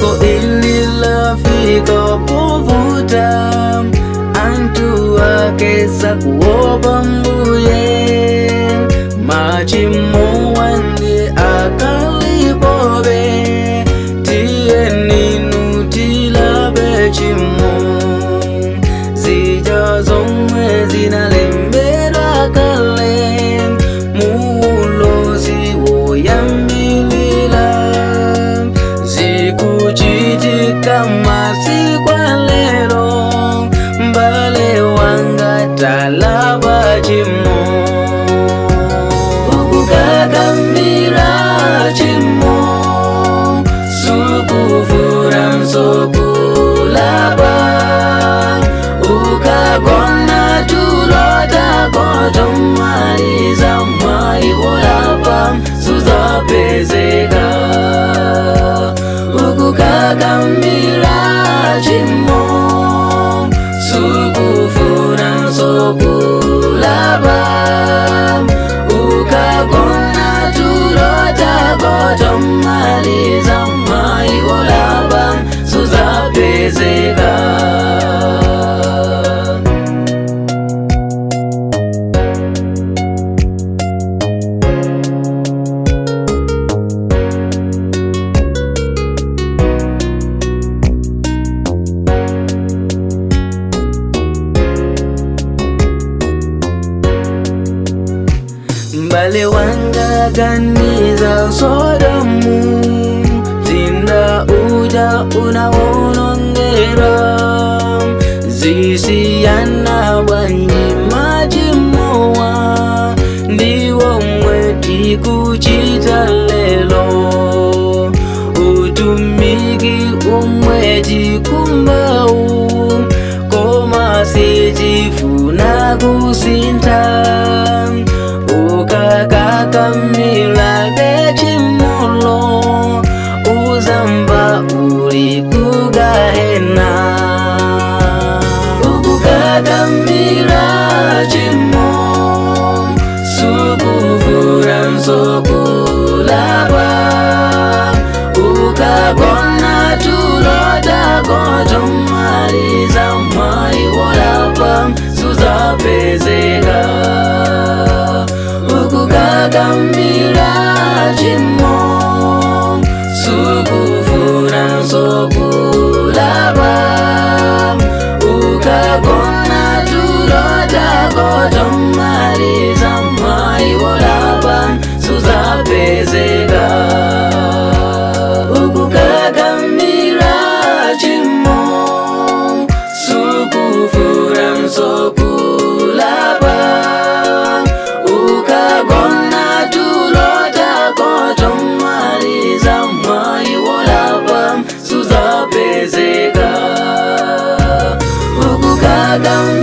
Dziko ili lafika povuta, antu akesa kuopa Mbuye. Machimo wandi akalipobe, tieni nutilabe chimo. Zija zomwe zinalembedwa kale, mulozi woyambilila. Zikuchitika masiku lero, mbale wanga talaba chimo. Ukukakambira chimo, sukufura nsokulaba. Ukakona tulota kotomaliza mwaikolapa, suzapezeka. Ukukakambira chimo, sukufura nsokulaba. Ukakona tulota kotomaliza mwaikolapa, suzapezeka. Mbale wanga ganiza Sodomu, zinda uja unawonongera. Zisiyana bwanyi machimowa, ndiwo mweti kuchita lelo. Utumiki umweti kumbau, koma sijifuna kusinta. Ukakakamila bechimulo, uzamba uli kugahena. Ukakakamila chimo, sukufura nsokulaba. Ukakona tulota kotomaliza mwaikolapa, suzapezeka. Ukakambira chimo, sukufura nsokulaba. Ukakona tulota kotomaliza mwaikolapa, suzapezeka. Ukakambira chimo, sukufura nsokulaba. Ukakona tulota kotomaliza mwaikolapa, suzapezeka. Ukakambira